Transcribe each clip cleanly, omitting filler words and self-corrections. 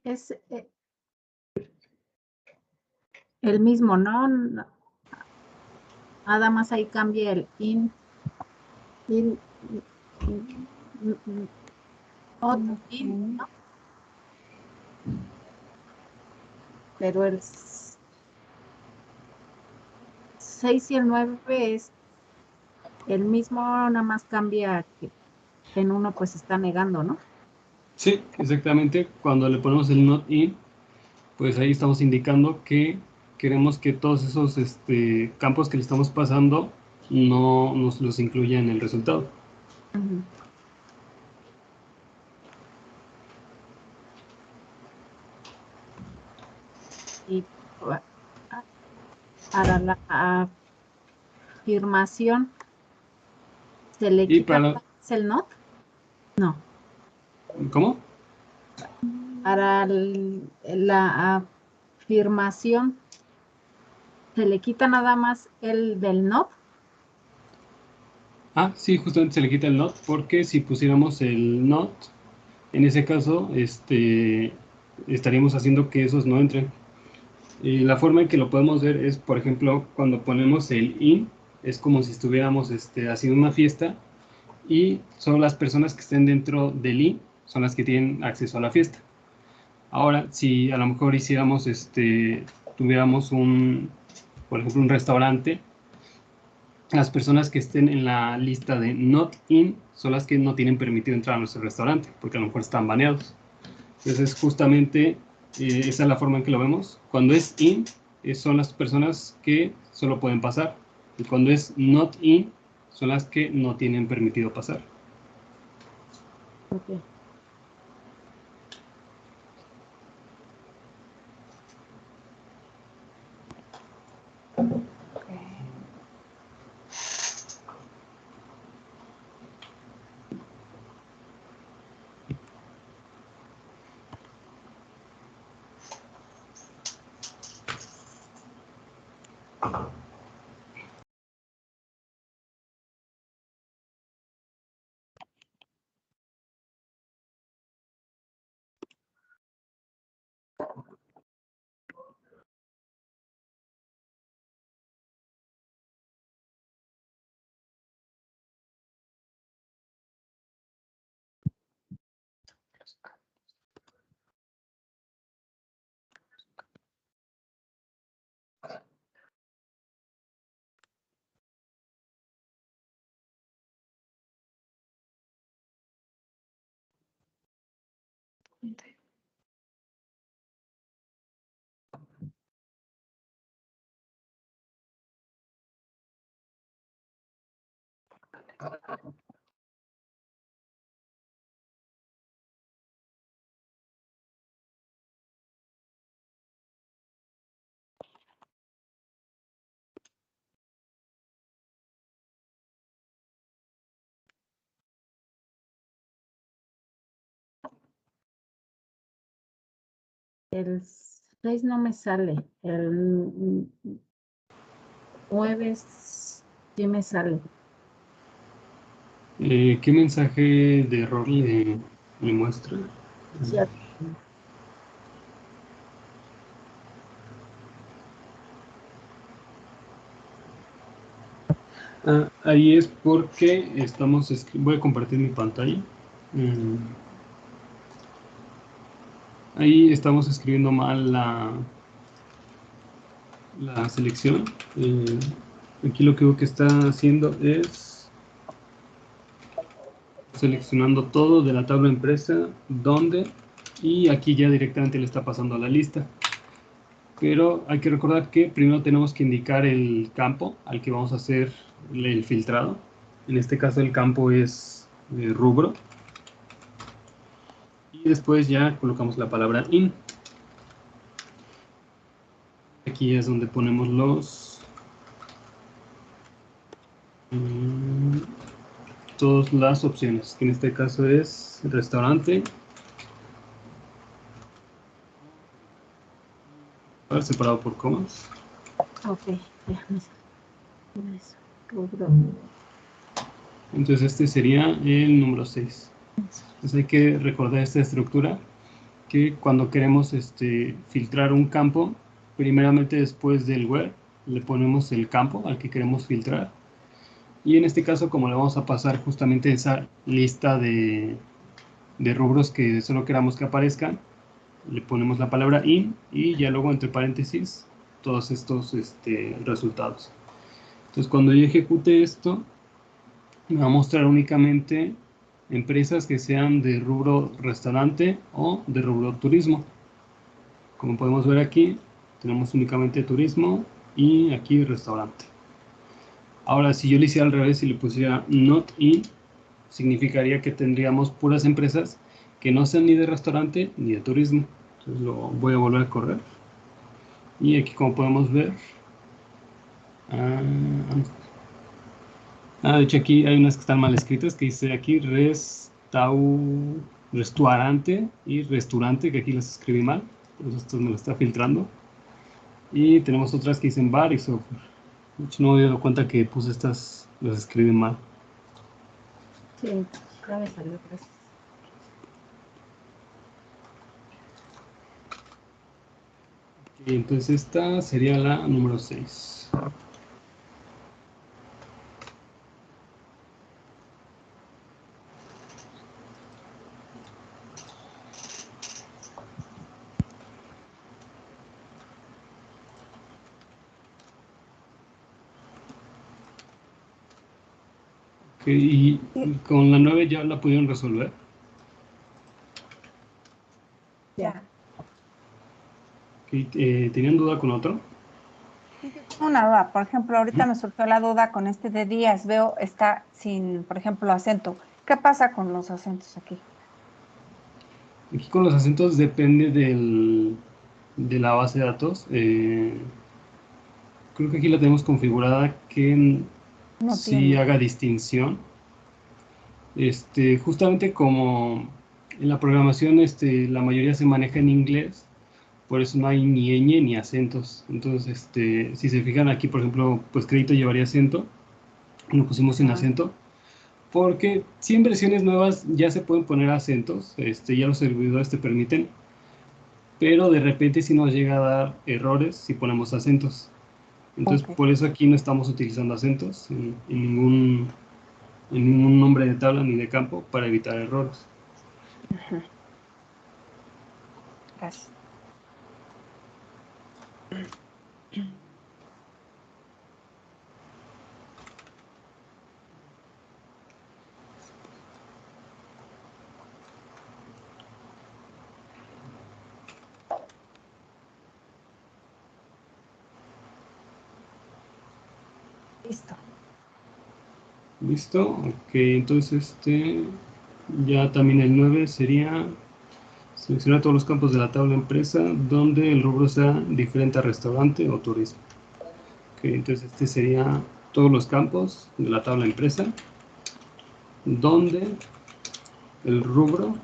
Es el mismo, ¿no? Nada más ahí cambia el in, otro in, ¿no? Pero el 6 y el 9 es el mismo, nada más cambia que en uno pues está negando, ¿no? Sí, exactamente. Cuando le ponemos el not in, pues ahí estamos indicando que queremos que todos esos campos que le estamos pasando no nos los incluya en el resultado. Y para la afirmación, ¿se le quita el not? No. ¿Cómo? Para la afirmación, ¿se le quita nada más el del not? Ah, sí, justamente se le quita el not, porque si pusiéramos el not, en ese caso, estaríamos haciendo que esos no entren. Y la forma en que lo podemos ver es, por ejemplo, cuando ponemos el in, es como si estuviéramos haciendo una fiesta y solo las personas que estén dentro del in son las que tienen acceso a la fiesta. Ahora, si a lo mejor hiciéramos, tuviéramos por ejemplo, un restaurante, las personas que estén en la lista de not in son las que no tienen permitido entrar a nuestro restaurante, porque a lo mejor están baneados. Entonces, justamente, esa es la forma en que lo vemos. Cuando es in, son las personas que solo pueden pasar. Y cuando es not in, son las que no tienen permitido pasar. Okay. El 6 no me sale, el 9 sí me sale. ¿Qué mensaje de error le muestra? Sí. Ahí es porque voy a compartir mi pantalla. Ahí estamos escribiendo mal la selección. Aquí lo que está haciendo es seleccionando todo de la tabla empresa, donde, y aquí ya directamente le está pasando a la lista. Pero hay que recordar que primero tenemos que indicar el campo al que vamos a hacer el filtrado. En este caso el campo es rubro. Y después ya colocamos la palabra in. Aquí es donde ponemos todas las opciones, que en este caso es restaurante, separado por comas. Ok, déjame saber eso. Rubro. Entonces este sería el número 6. Entonces hay que recordar esta estructura, que cuando queremos filtrar un campo, primeramente después del where le ponemos el campo al que queremos filtrar. Y en este caso, como le vamos a pasar justamente esa lista de rubros que solo queramos que aparezcan, le ponemos la palabra in y ya luego entre paréntesis todos estos resultados. Entonces cuando yo ejecute esto, me va a mostrar únicamente empresas que sean de rubro restaurante o de rubro turismo. Como podemos ver aquí, tenemos únicamente turismo y aquí restaurante. Ahora, si yo le hiciera al revés y le pusiera not in, significaría que tendríamos puras empresas que no sean ni de restaurante ni de turismo. Entonces lo voy a volver a correr. Y aquí, como podemos ver, de hecho aquí hay unas que están mal escritas, que dice aquí restaurante y restaurante, que aquí las escribí mal, por eso esto me lo está filtrando. Y tenemos otras que dicen bar y software. De hecho, no me he dado cuenta que puse estas, las escribí mal. Sí, ya me salió, gracias. Y entonces esta sería la número 6. Y con la 9 ya la pudieron resolver. Ya. ¿Tenían duda con otro? Sí, yo tengo una duda. Por ejemplo, ahorita me surgió la duda con este de días. Veo, está sin, por ejemplo, acento. ¿Qué pasa con los acentos aquí? Aquí con los acentos depende de la base de datos. Creo que aquí la tenemos configurada que No sí tiene. haga distinción. Justamente como en la programación la mayoría se maneja en inglés, por eso no hay ni ñ ni acentos. Entonces, si se fijan aquí, por ejemplo, pues crédito llevaría acento, lo pusimos sin acento, porque si en versiones nuevas ya se pueden poner acentos, ya los servidores te permiten, pero de repente sí nos llega a dar errores si ponemos acentos. Entonces, Ok. por eso aquí no estamos utilizando acentos en ningún nombre de tabla ni de campo para evitar errores. Ujú. Gracias. Listo. ¿Listo? Ok, entonces ya también el 9 sería seleccionar todos los campos de la tabla empresa donde el rubro sea diferente a restaurante o turismo. Ok, entonces sería todos los campos de la tabla empresa donde el rubro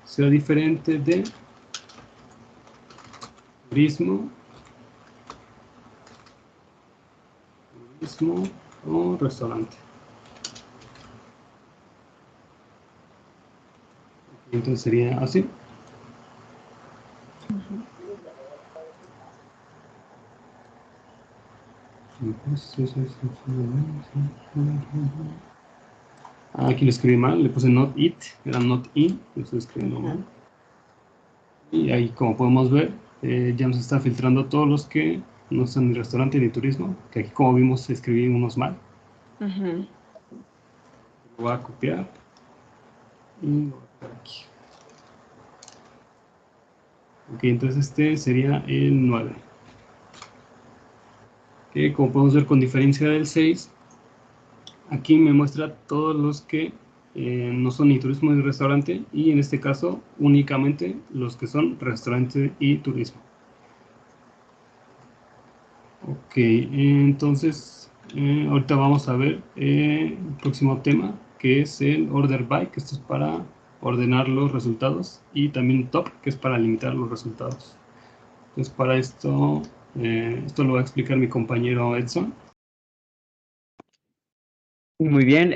sea diferente de turismo o restaurante. Entonces sería así. Aquí lo escribí mal, le puse not it, era not in, lo estoy escribiendo mal. Y ahí, como podemos ver, ya nos está filtrando todos los que no son ni restaurante ni turismo, que aquí, como vimos, escribí unos mal. Lo voy a copiar Y lo voy a pegar aquí. Ok, entonces este sería el 9. Que como podemos ver, con diferencia del 6, aquí me muestra todos los que no son ni turismo ni restaurante, y en este caso únicamente los que son restaurante y turismo. Ok, entonces ahorita vamos a ver el próximo tema, que es el order by, que esto es para ordenar los resultados, y también top, que es para limitar los resultados. Entonces para esto, esto lo va a explicar mi compañero Edson. Muy bien,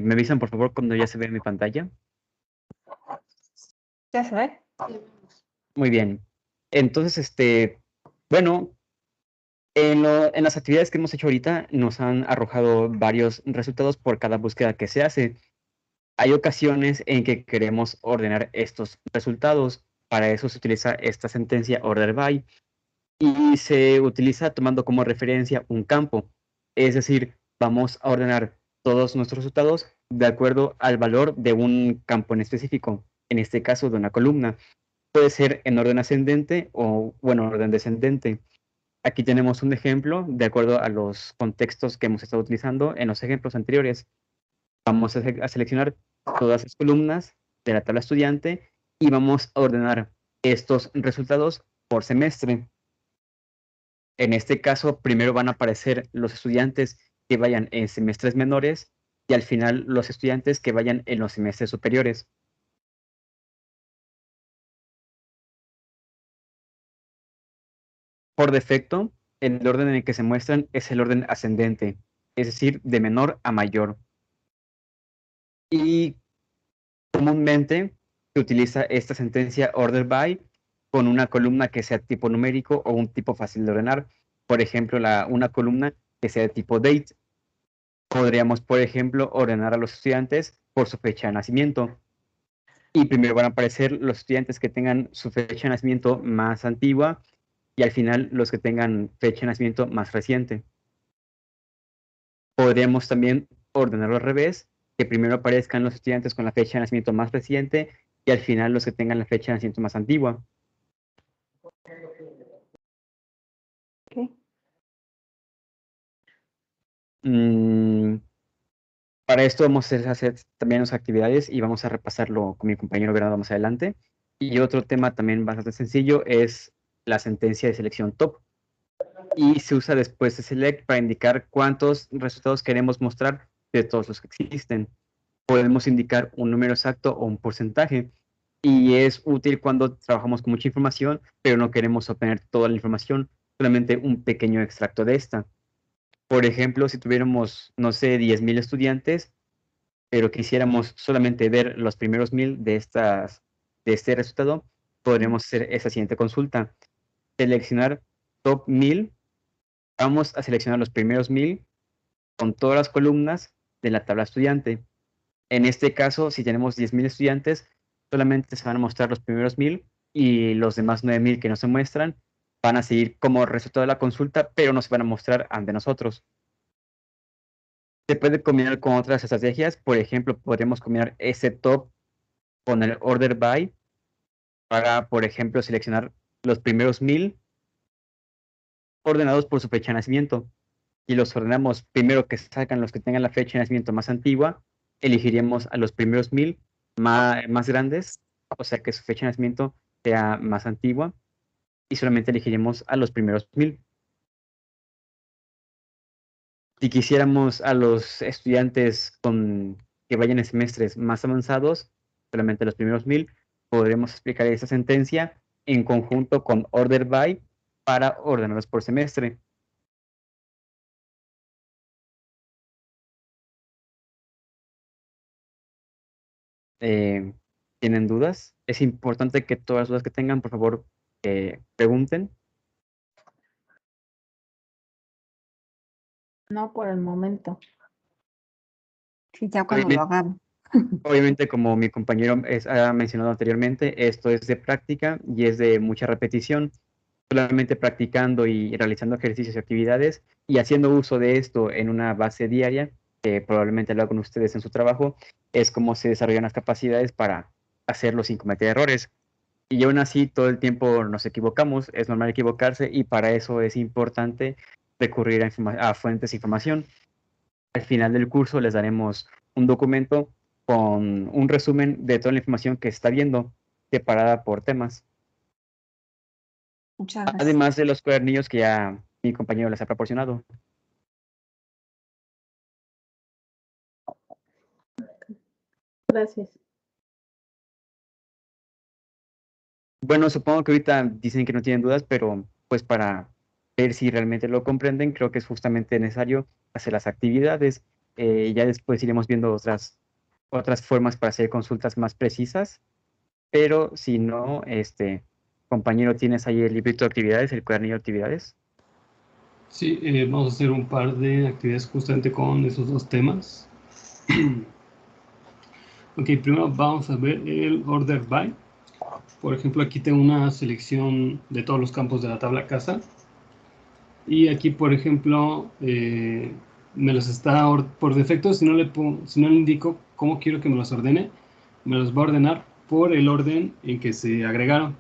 me avisan por favor cuando ya se ve mi pantalla. ¿Ya se ve? Muy bien. Entonces, bueno, en las actividades que hemos hecho ahorita nos han arrojado varios resultados por cada búsqueda que se hace. Hay ocasiones en que queremos ordenar estos resultados. Para eso se utiliza esta sentencia order by y se utiliza tomando como referencia un campo. Es decir, vamos a ordenar todos nuestros resultados de acuerdo al valor de un campo en específico, en este caso de una columna. Puede ser en orden ascendente o, bueno, orden descendente. Aquí tenemos un ejemplo de acuerdo a los contextos que hemos estado utilizando en los ejemplos anteriores. Vamos a seleccionar todas las columnas de la tabla estudiante y vamos a ordenar estos resultados por semestre. En este caso, primero van a aparecer los estudiantes que vayan en semestres menores y al final los estudiantes que vayan en los semestres superiores. Por defecto, el orden en el que se muestran es el orden ascendente, es decir, de menor a mayor. Y comúnmente se utiliza esta sentencia order by con una columna que sea tipo numérico o un tipo fácil de ordenar. Por ejemplo, una columna que sea de tipo date. Podríamos, por ejemplo, ordenar a los estudiantes por su fecha de nacimiento. Y primero van a aparecer los estudiantes que tengan su fecha de nacimiento más antigua y al final los que tengan fecha de nacimiento más reciente. Podríamos también ordenarlo al revés, que primero aparezcan los estudiantes con la fecha de nacimiento más reciente y al final los que tengan la fecha de nacimiento más antigua. Ok. Para esto vamos a hacer también las actividades y vamos a repasarlo con mi compañero Bernardo más adelante. Y otro tema también bastante sencillo es la sentencia de selección top. Y se usa después de select para indicar cuántos resultados queremos mostrar de todos los que existen. Podemos indicar un número exacto o un porcentaje. Y es útil cuando trabajamos con mucha información, pero no queremos obtener toda la información, solamente un pequeño extracto de esta. Por ejemplo, si tuviéramos, no sé, 10,000 estudiantes, pero quisiéramos solamente ver los primeros 1,000 de este resultado, podremos hacer esa siguiente consulta. Seleccionar top 1,000. Vamos a seleccionar los primeros 1,000 con todas las columnas de la tabla estudiante. En este caso, si tenemos 10,000 estudiantes, solamente se van a mostrar los primeros 1,000 y los demás 9,000 que no se muestran van a seguir como resultado de la consulta, pero no se van a mostrar ante nosotros. Se puede combinar con otras estrategias. Por ejemplo, podríamos combinar ese top con el order by para, por ejemplo, seleccionar los primeros 1,000 ordenados por su fecha de nacimiento. Y los ordenamos primero que salgan los que tengan la fecha de nacimiento más antigua, elegiríamos a los primeros 1,000 más grandes, o sea que su fecha de nacimiento sea más antigua, y solamente elegiríamos a los primeros 1,000. Si quisiéramos a los estudiantes que vayan en semestres más avanzados, solamente los primeros 1,000, podremos explicar esa sentencia en conjunto con order by para ordenarlos por semestre. ¿Tienen dudas? Es importante que todas las dudas que tengan, por favor, pregunten. No por el momento. Sí, ya cuando lo hagamos. Obviamente, como mi compañero ha mencionado anteriormente, esto es de práctica y es de mucha repetición. Solamente practicando y realizando ejercicios y actividades y haciendo uso de esto en una base diaria, que probablemente lo hagan ustedes en su trabajo, es cómo se desarrollan las capacidades para hacerlo sin cometer errores. Y aún así, todo el tiempo nos equivocamos, es normal equivocarse y para eso es importante recurrir a fuentes de información. Al final del curso les daremos un documento con un resumen de toda la información que se está viendo, separada por temas. Muchas gracias. Además de los cuadernillos que ya mi compañero les ha proporcionado. Gracias. Bueno, supongo que ahorita dicen que no tienen dudas, pero pues para ver si realmente lo comprenden, creo que es justamente necesario hacer las actividades. Ya después iremos viendo otras formas para hacer consultas más precisas, pero si no, compañero, ¿tienes ahí el librito de actividades, el cuadernillo de actividades? Sí, vamos a hacer un par de actividades justamente con esos dos temas. Ok, primero vamos a ver el order by. Por ejemplo, aquí tengo una selección de todos los campos de la tabla casa. Y aquí, por ejemplo, me los está por defecto, si no le indico cómo quiero que me los ordene, me los va a ordenar por el orden en que se agregaron.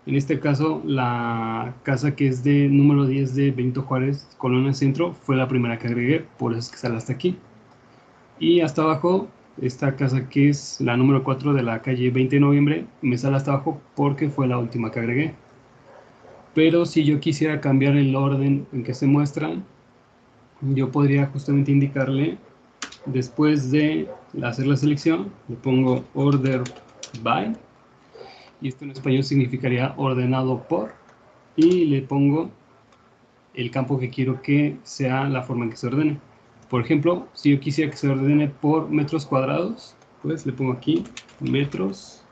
En este caso, la casa que es de número 10 de Benito Juárez, Colonia Centro, fue la primera que agregué, por eso es que sale hasta aquí. Y hasta abajo, esta casa que es la número 4 de la calle 20 de noviembre, me sale hasta abajo porque fue la última que agregué. Pero si yo quisiera cambiar el orden en que se muestran, yo podría justamente indicarle, después de hacer la selección, le pongo order by, y esto en español significaría ordenado por, y le pongo el campo que quiero que sea la forma en que se ordene. Por ejemplo, si yo quisiera que se ordene por metros cuadrados, pues le pongo aquí metros,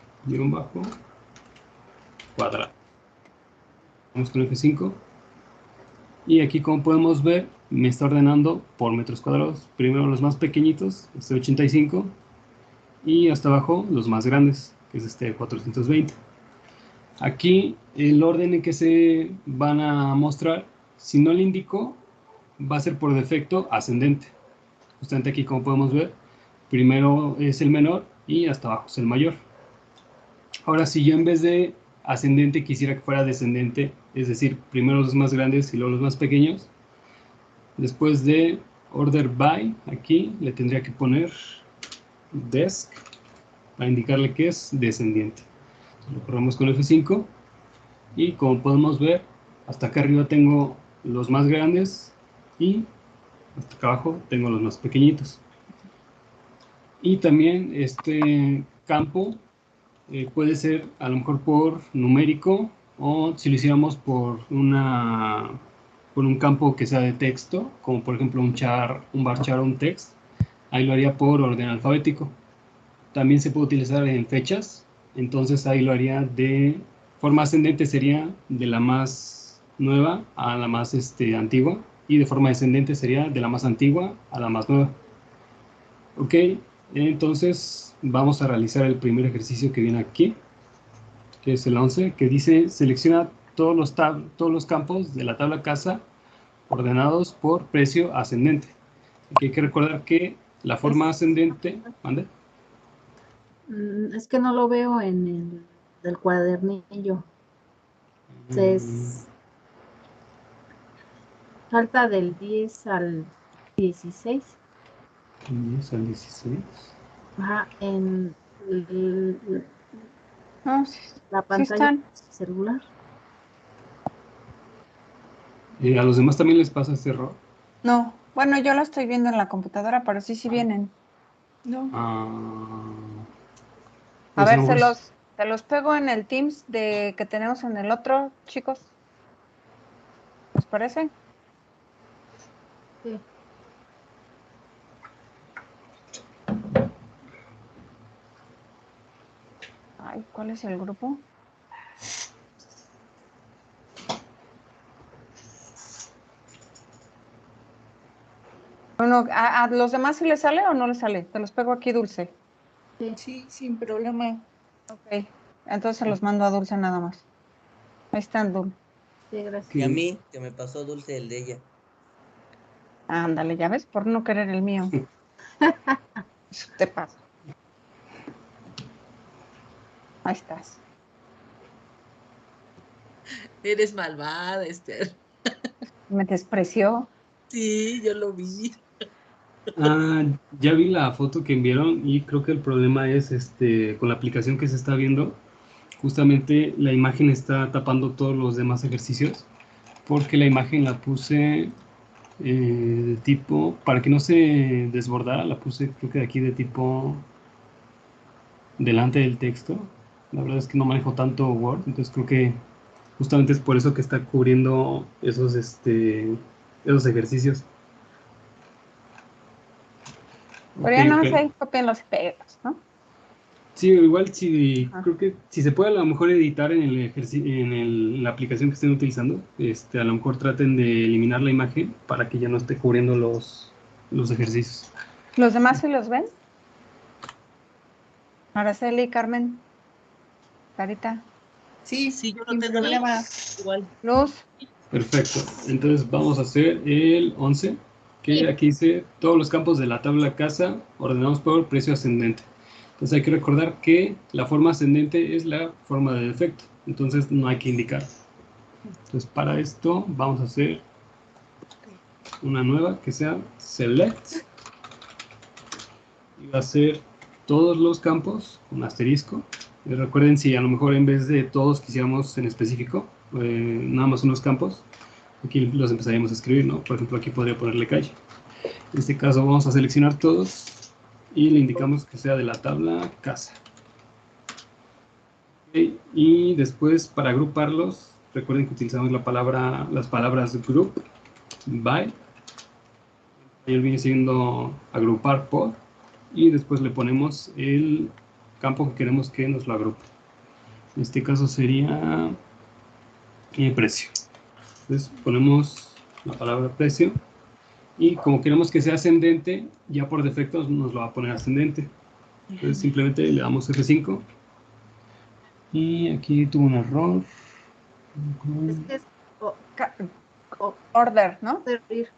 cuadrado. Vamos con F5. Y aquí, como podemos ver, me está ordenando por metros cuadrados. Primero los más pequeñitos, este 85, y hasta abajo los más grandes, que es este 420. Aquí el orden en que se van a mostrar, si no le indico, va a ser por defecto ascendente. Justamente aquí, como podemos ver, primero es el menor y hasta abajo es el mayor. Ahora, si yo en vez de ascendente quisiera que fuera descendente, es decir, primero los más grandes y luego los más pequeños, después de order by, aquí le tendría que poner desk para indicarle que es descendiente. Lo corremos con F5 y como podemos ver, hasta acá arriba tengo los más grandes y hasta acá abajo tengo los más pequeñitos. Y también este campo puede ser a lo mejor por numérico, o si lo hiciéramos por un campo que sea de texto, como por ejemplo un varchar o un text, ahí lo haría por orden alfabético. También se puede utilizar en fechas, entonces ahí lo haría de forma ascendente, sería de la más nueva a la más antigua, y de forma descendente sería de la más antigua a la más nueva. Ok, entonces vamos a realizar el primer ejercicio que viene aquí, que es el 11, que dice selecciona todos los campos de la tabla casa ordenados por precio ascendente. Aquí hay que recordar que la forma ascendente... ¿Mande? Es que no lo veo en el del cuadernillo. Falta del 10 al 16. 10 al 16. Ajá, en No, sí, la sí pantalla están. celular. ¿A los demás también les pasa este error? No, bueno, yo lo estoy viendo en la computadora, pero sí vienen. No. A Pues a ver, lo mejor se los pego en el Teams que tenemos en el otro, chicos. ¿Les parece? Sí. Ay, ¿cuál es el grupo? Bueno, ¿a los demás sí les sale o no les sale? Te los pego aquí, Dulce. Sí, sin problema. Ok, entonces los mando a Dulce nada más. Ahí están, Dulce. Sí, gracias. Y a mí, que me pasó Dulce el de ella. Ándale, ya ves, por no querer el mío. Eso te pasa. Ahí estás. Eres malvada, Esther. Me despreció. Sí, yo lo vi. Ah, ya vi la foto que enviaron y creo que el problema es con la aplicación que se está viendo. Justamente la imagen está tapando todos los demás ejercicios porque la imagen la puse de tipo, para que no se desbordara, la puse creo que de aquí de tipo delante del texto. La verdad es que no manejo tanto Word, entonces creo que justamente es por eso que está cubriendo esos ejercicios. Pero Ok, ya no ok. sé, ahí copian los pedos, ¿no? Sí, igual si Ajá. creo que si se puede a lo mejor editar en la aplicación que estén utilizando, a lo mejor traten de eliminar la imagen para que ya no esté cubriendo los ejercicios. ¿Los demás sí los ven? Araceli, Carmen, Carita, Sí, Sí, yo lo sin tengo problema. igual. Luz. Perfecto. Entonces vamos a hacer el 11, que Sí. aquí dice todos los campos de la tabla casa ordenados por precio ascendente. Entonces hay que recordar que la forma ascendente es la forma de defecto, entonces no hay que indicar. Entonces para esto vamos a hacer una nueva que sea select y va a ser todos los campos con asterisco. Y recuerden, si a lo mejor en vez de todos quisiéramos en específico, nada más unos campos, aquí los empezaríamos a escribir, ¿no? Por ejemplo, aquí podría ponerle calle. En este caso vamos a seleccionar todos y le indicamos que sea de la tabla casa. Okay. Y después para agruparlos, recuerden que utilizamos las palabras group, by, y él viene siendo agrupar por, y después le ponemos el campo que queremos que nos lo agrupe. En este caso sería precio. Entonces ponemos la palabra precio y como queremos que sea ascendente, ya por defecto nos lo va a poner ascendente. Entonces simplemente le damos F5 y aquí tuvo un error. Es que es Ca- Order, ¿no? servir.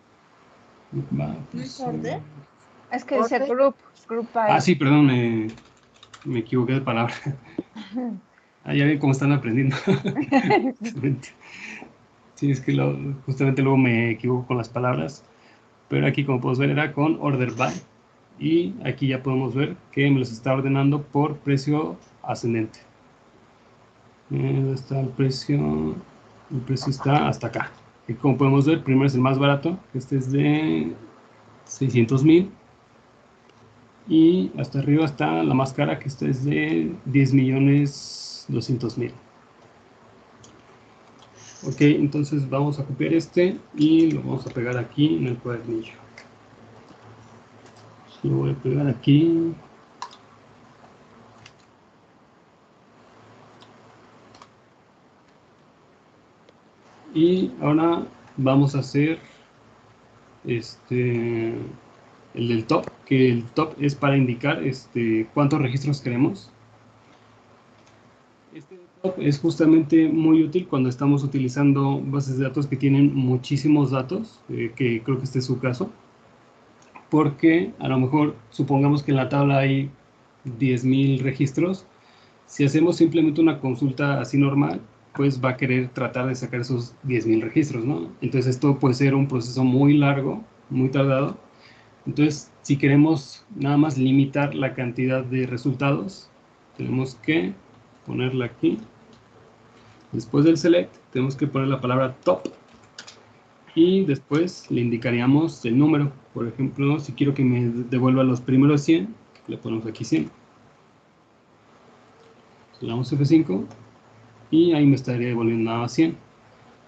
Va, ¿No es orden? Es que dice Order. group by. Ah, sí, perdón, me equivoqué de palabra. Ah, ya ven cómo están aprendiendo. Sí, es que justamente luego me equivoco con las palabras. Pero aquí, como podemos ver, era con order by. Y aquí ya podemos ver que me los está ordenando por precio ascendente. ¿Dónde está el precio? El precio está hasta acá. Y como podemos ver, primero es el más barato. Este es de 600,000. Y hasta arriba está la más cara, que esta es de 10,200,000. Ok, entonces vamos a copiar este y lo vamos a pegar aquí en el cuadernillo. Lo voy a pegar aquí. Y ahora vamos a hacer el del top, que el top es para indicar cuántos registros queremos. Este top es justamente muy útil cuando estamos utilizando bases de datos que tienen muchísimos datos, que creo que este es su caso, porque a lo mejor supongamos que en la tabla hay 10,000 registros. Si hacemos simplemente una consulta así normal, pues va a querer tratar de sacar esos 10,000 registros, ¿no? Entonces esto puede ser un proceso muy largo, muy tardado. Entonces, si queremos nada más limitar la cantidad de resultados, tenemos que ponerla aquí. Después del select, tenemos que poner la palabra top y después le indicaríamos el número. Por ejemplo, si quiero que me devuelva los primeros 100, le ponemos aquí 100. Le damos F5 y ahí me estaría devolviendo nada más 100.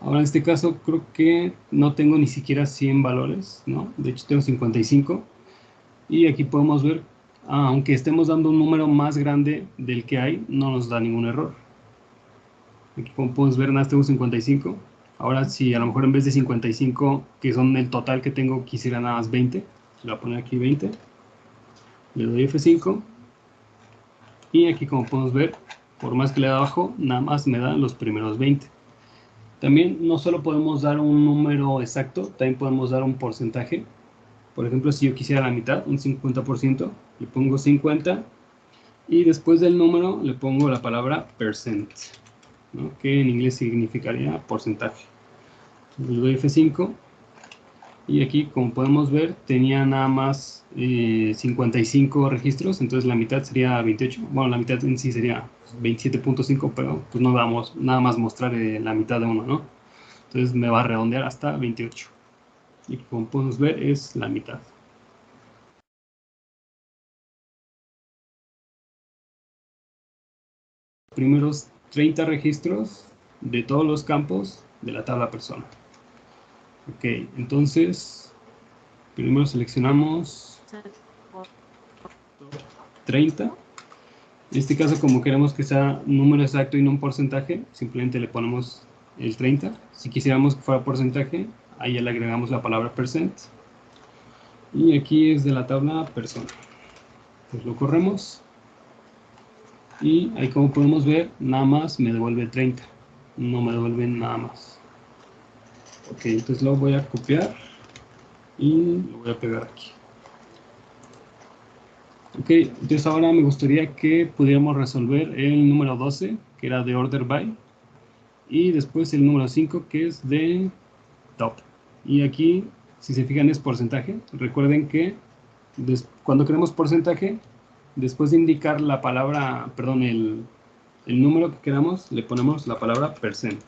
Ahora en este caso creo que no tengo ni siquiera 100 valores, ¿no? De hecho tengo 55. Y aquí podemos ver, aunque estemos dando un número más grande del que hay, no nos da ningún error. Aquí como podemos ver, nada más tengo 55. Ahora si a lo mejor en vez de 55, que son el total que tengo, quisiera nada más 20, le voy a poner aquí 20. Le doy F5. Y aquí como podemos ver, por más que le da abajo, nada más me dan los primeros 20. También no solo podemos dar un número exacto, también podemos dar un porcentaje. Por ejemplo, si yo quisiera la mitad, un 50%, le pongo 50 Y después del número le pongo la palabra percent, ¿no? Que en inglés significaría porcentaje. Le doy F5 y aquí, como podemos ver, tenía nada más 55 registros, entonces la mitad sería 28. Bueno, la mitad en sí sería 27.5, pero pues no vamos nada más mostrar la mitad de uno, ¿no? Entonces me va a redondear hasta 28. Y como podemos ver, es la mitad. Primeros 30 registros de todos los campos de la tabla persona. Ok, entonces primero seleccionamos 30. En este caso, como queremos que sea un número exacto y no un porcentaje, simplemente le ponemos el 30. Si quisiéramos que fuera porcentaje, ahí ya le agregamos la palabra percent. Y aquí es de la tabla persona. Pues lo corremos. Y ahí, como podemos ver, nada más me devuelve 30. No me devuelve nada más. Ok, entonces lo voy a copiar y lo voy a pegar aquí. Ok, entonces ahora me gustaría que pudiéramos resolver el número 12, que era de order by, y después el número 5, que es de top. Y aquí, si se fijan, es porcentaje. Recuerden que cuando queremos porcentaje, después de indicar la palabra, perdón, el número que queramos, le ponemos la palabra percent.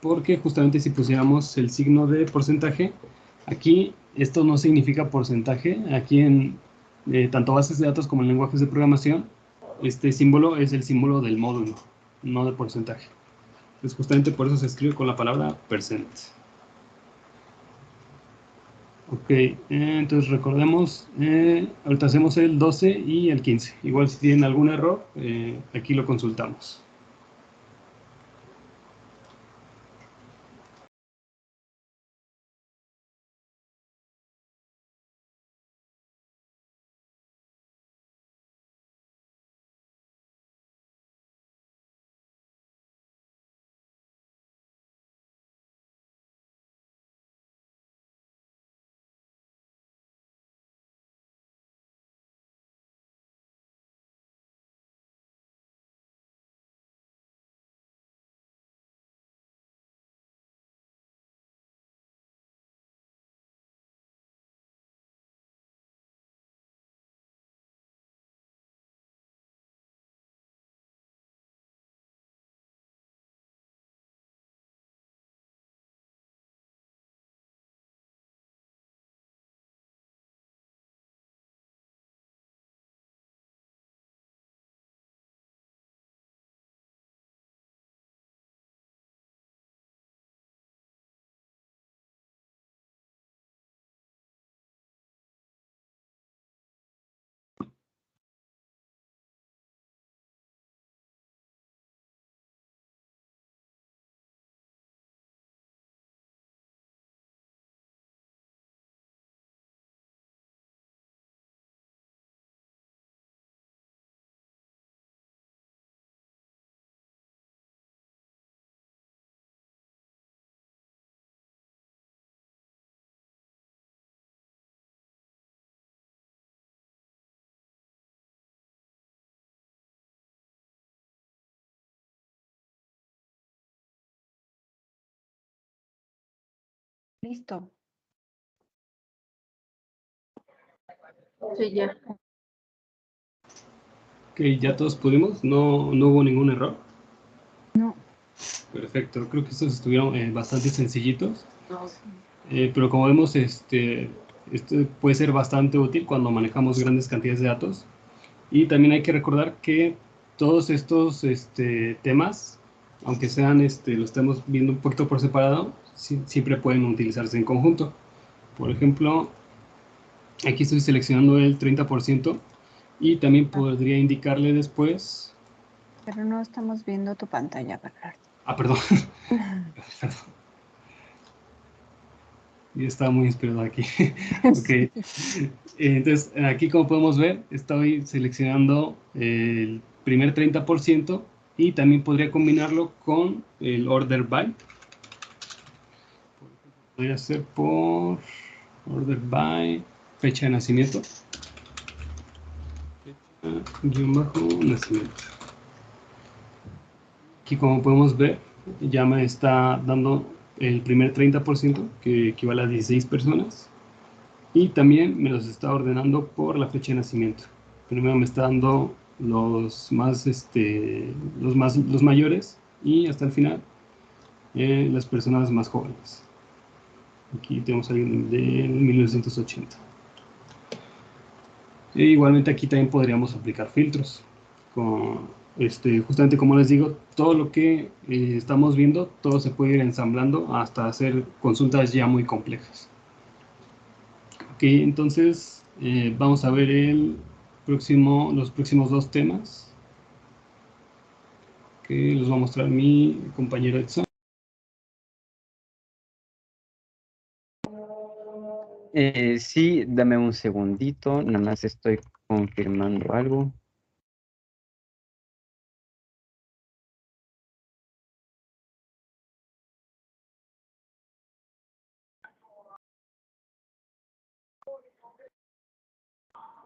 Porque justamente si pusiéramos el signo de porcentaje, aquí esto no significa porcentaje. Aquí en tanto bases de datos como en lenguajes de programación, este símbolo es el símbolo del módulo, no de porcentaje. Entonces justamente por eso se escribe con la palabra percent. Ok, entonces recordemos, ahorita hacemos el 12 y el 15. Igual si tienen algún error, aquí lo consultamos. Listo. Sí, ya. Ok, ya todos pudimos, no hubo ningún error. No. Perfecto, creo que estos estuvieron bastante sencillitos. Pero como vemos, esto puede ser bastante útil cuando manejamos grandes cantidades de datos. Y también hay que recordar que todos estos temas, aunque sean, lo estemos viendo un poquito por separado, siempre pueden utilizarse en conjunto. Por ejemplo, aquí estoy seleccionando el 30% y también podría indicarle después... Pero no estamos viendo tu pantalla, Bernardo. Ah, perdón. Perdón. Yo estaba muy inspirado aquí. Ok. Entonces, aquí como podemos ver, estoy seleccionando el primer 30% y también podría combinarlo con el order by. Podría ser por order by fecha de nacimiento. guión bajo nacimiento. Aquí, como podemos ver, ya me está dando el primer 30%, que equivale a 16 personas. Y también me los está ordenando por la fecha de nacimiento. Primero me está dando los mayores, y hasta el final las personas más jóvenes. Aquí tenemos alguien del 1980. E igualmente aquí también podríamos aplicar filtros. Justamente como les digo, todo lo que estamos viendo, todo se puede ir ensamblando hasta hacer consultas ya muy complejas. Ok, entonces vamos a ver los próximos dos temas que los va a mostrar mi compañero Edson. Sí, dame un segundito, nada más estoy confirmando algo.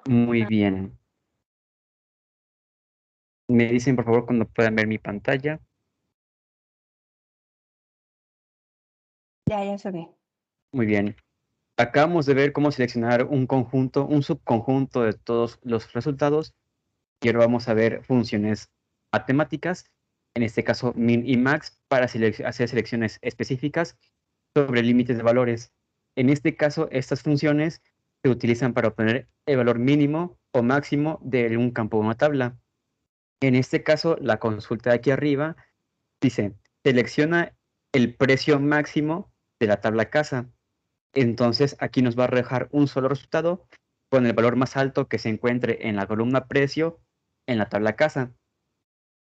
Muy bien. Me dicen, por favor, cuando puedan ver mi pantalla. Ya se ve. Muy bien. Acabamos de ver cómo seleccionar un conjunto, un subconjunto de todos los resultados. Y ahora vamos a ver funciones matemáticas, en este caso min y max, para hacer selecciones específicas sobre límites de valores. En este caso, estas funciones se utilizan para obtener el valor mínimo o máximo de un campo o una tabla. En este caso, la consulta de aquí arriba dice, selecciona el precio máximo de la tabla casa. Entonces, aquí nos va a arrojar un solo resultado con el valor más alto que se encuentre en la columna precio en la tabla casa.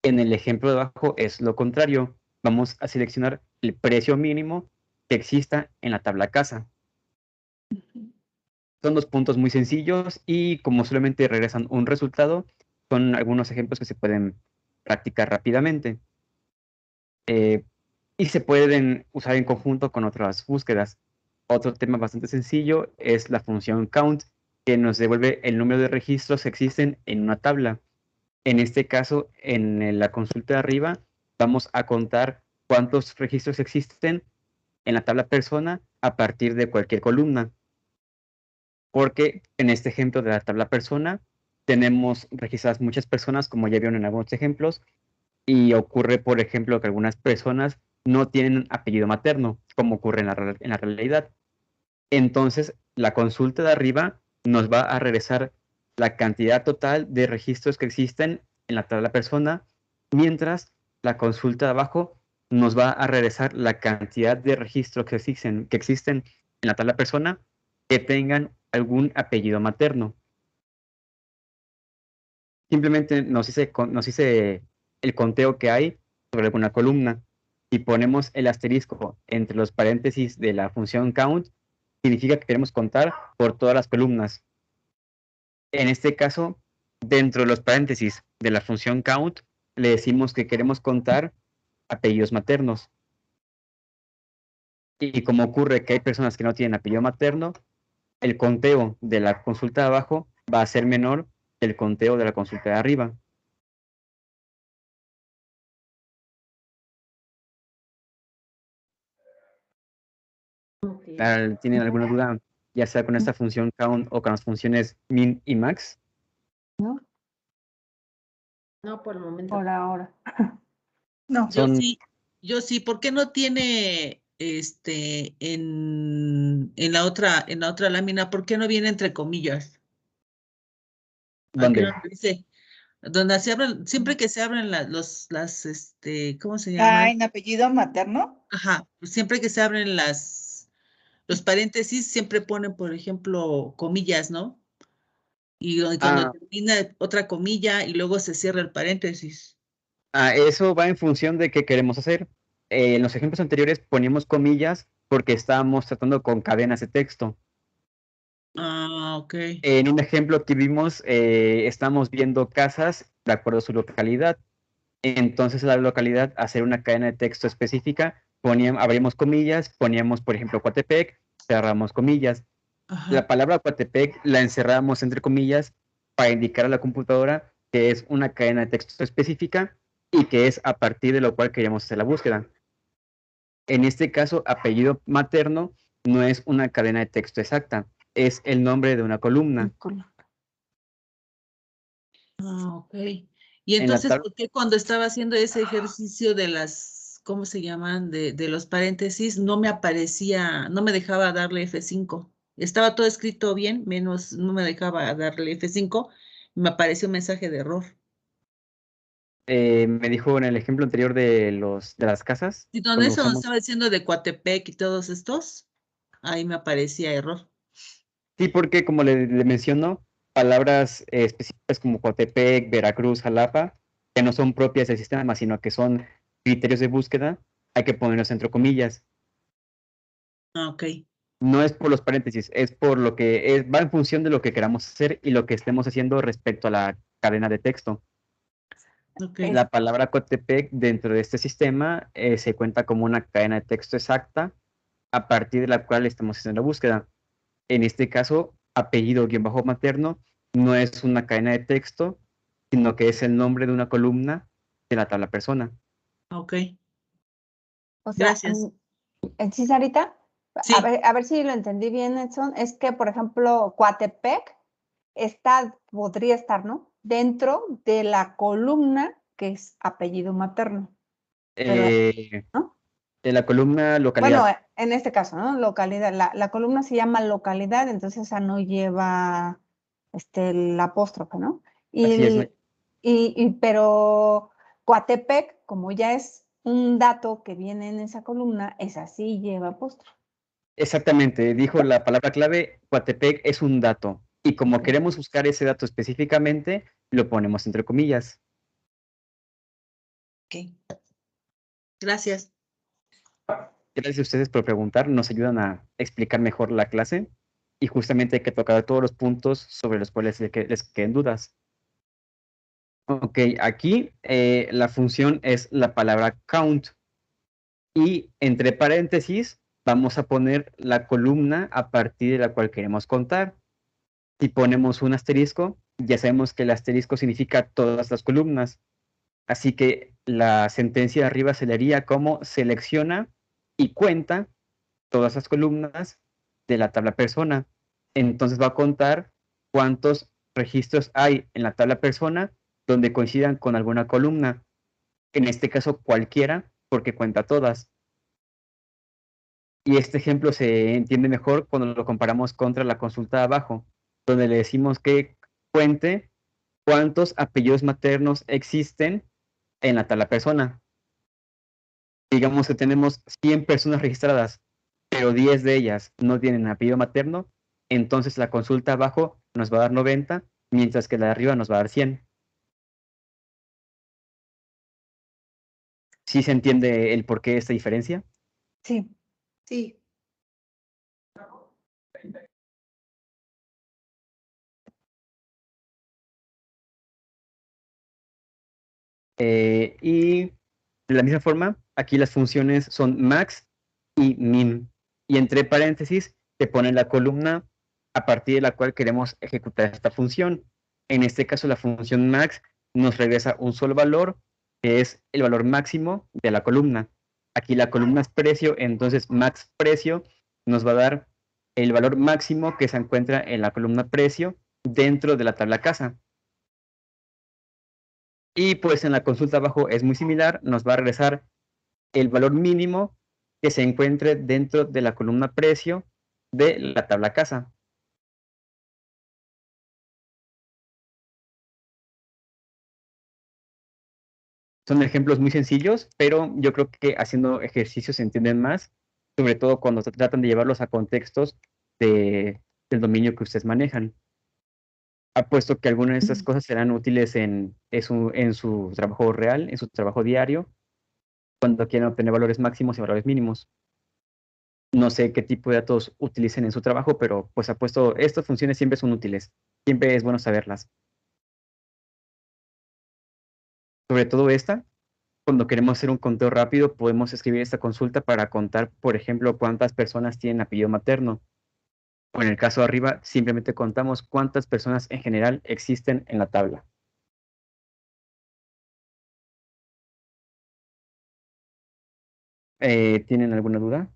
En el ejemplo de abajo es lo contrario. Vamos a seleccionar el precio mínimo que exista en la tabla casa. Son dos puntos muy sencillos y como solamente regresan un resultado, son algunos ejemplos que se pueden practicar rápidamente. Y se pueden usar en conjunto con otras búsquedas. Otro tema bastante sencillo es la función count, que nos devuelve el número de registros que existen en una tabla. En este caso, en la consulta de arriba, vamos a contar cuántos registros existen en la tabla persona a partir de cualquier columna. Porque en este ejemplo de la tabla persona, tenemos registradas muchas personas, como ya vieron en algunos ejemplos, y ocurre, por ejemplo, que algunas personas no tienen apellido materno, como ocurre en la realidad. Entonces, la consulta de arriba nos va a regresar la cantidad total de registros que existen en la tabla persona, mientras la consulta de abajo nos va a regresar la cantidad de registros que existen en la tabla persona que tengan algún apellido materno. Simplemente nos dice el conteo que hay sobre alguna columna. Si ponemos el asterisco entre los paréntesis de la función count, significa que queremos contar por todas las columnas. En este caso, dentro de los paréntesis de la función count, le decimos que queremos contar apellidos maternos. Y como ocurre que hay personas que no tienen apellido materno, el conteo de la consulta de abajo va a ser menor que el conteo de la consulta de arriba. Ok. ¿Tienen alguna duda, ya sea con esta función count o con las funciones min y max? ¿No? No, por el momento. Por ahora. No. Son- Yo sí, ¿por qué no tiene en la otra lámina, por qué no viene entre comillas? Aquí ¿Dónde? donde dice, donde se abren, siempre que se abren ¿cómo se llama? ¿En apellido materno? Ajá, siempre que se abren los paréntesis, siempre ponen, por ejemplo, comillas, ¿no? Y cuando Ah, termina otra comilla y luego se cierra el paréntesis. eso va en función de qué queremos hacer. En los ejemplos anteriores poníamos comillas porque estábamos tratando con cadenas de texto. Ah, ok. En un ejemplo que vimos, estamos viendo casas de acuerdo a su localidad. Entonces, la localidad, hacer una cadena de texto específica, abrimos comillas, poníamos, por ejemplo, Coatepec, cerramos comillas. Ajá. La palabra Coatepec la encerramos entre comillas para indicar a la computadora que es una cadena de texto específica y que es a partir de lo cual queremos hacer la búsqueda. En este caso, apellido materno no es una cadena de texto exacta, es el nombre de una columna. Ah, ok. Y En la entonces, tabla, ¿por qué cuando estaba haciendo ese ejercicio de las, ¿cómo se llaman? De los paréntesis, no me aparecía, no me dejaba darle F5? Estaba todo escrito bien, menos no me dejaba darle F5, me apareció un mensaje de error. me dijo en el ejemplo anterior de las casas, Y donde cuando eso donde usamos. estaba diciendo de Coatepec y todos estos, ahí me aparecía error. Sí, porque como le menciono, palabras específicas como Coatepec, Veracruz, Jalapa, que no son propias del sistema, sino que son criterios de búsqueda, hay que ponerlos entre comillas. Ah, ok, No es por los paréntesis, es por lo que va en función de lo que queramos hacer y lo que estemos haciendo respecto a la cadena de texto. ok. La palabra Coatepec dentro de este sistema se cuenta como una cadena de texto exacta a partir de la cual estamos haciendo la búsqueda. En este caso, apellido-materno no es una cadena de texto, sino que es el nombre de una columna de la tabla persona. Ok, O sea, gracias. sí, Sarita, Sí, a ver si lo entendí bien, Edson, es que, por ejemplo, Coatepec podría estar, ¿no? Dentro de la columna que es apellido materno, pero, Eh, ¿no? de la columna Bueno, localidad. en este caso, ¿no? Localidad, la columna se llama localidad, entonces esa no lleva el apóstrofe, ¿no? Y, Así es, ¿no? pero Coatepec, como ya es un dato que viene en esa columna, es así, lleva apóstrofe. Exactamente, dijo la palabra clave, Coatepec es un dato. Y como Ok. queremos buscar ese dato específicamente, lo ponemos entre comillas. ok. Gracias. Gracias a ustedes por preguntar, nos ayudan a explicar mejor la clase y justamente hay que tocar todos los puntos sobre los cuales les queden dudas. Ok, aquí la función es la palabra count y entre paréntesis vamos a poner la columna a partir de la cual queremos contar. Si ponemos un asterisco, ya sabemos que el asterisco significa todas las columnas. Así que la sentencia de arriba se leería como selecciona y cuenta todas las columnas de la tabla persona. Entonces va a contar cuántos registros hay en la tabla persona donde coincidan con alguna columna. En este caso cualquiera, porque cuenta todas. Y este ejemplo se entiende mejor cuando lo comparamos contra la consulta de abajo, donde le decimos que cuente cuántos apellidos maternos existen en la tabla persona. Digamos que tenemos 100 personas registradas, pero 10 de ellas no tienen apellido materno, entonces la consulta abajo nos va a dar 90, mientras que la de arriba nos va a dar 100. ¿Sí se entiende el porqué de esta diferencia? Sí. Sí, Y de la misma forma, aquí las funciones son max y min. Y entre paréntesis se pone la columna a partir de la cual queremos ejecutar esta función. En este caso, la función max nos regresa un solo valor, que es el valor máximo de la columna. Aquí la columna es precio, entonces max precio nos va a dar el valor máximo que se encuentra en la columna precio dentro de la tabla casa. Y pues en la consulta abajo es muy similar, nos va a regresar el valor mínimo que se encuentre dentro de la columna precio de la tabla casa. Son ejemplos muy sencillos, pero yo creo que haciendo ejercicios se entienden más, sobre todo cuando se tratan de llevarlos a contextos del dominio que ustedes manejan. Apuesto que algunas de estas cosas serán útiles en su trabajo real, en su trabajo diario, cuando quieran obtener valores máximos y valores mínimos. No sé qué tipo de datos utilicen en su trabajo, pero pues apuesto, estas funciones siempre son útiles. Siempre es bueno saberlas. Sobre todo esta, cuando queremos hacer un conteo rápido, podemos escribir esta consulta para contar, por ejemplo, cuántas personas tienen apellido materno. O en el caso de arriba, simplemente contamos cuántas personas en general existen en la tabla. ¿Tienen alguna duda?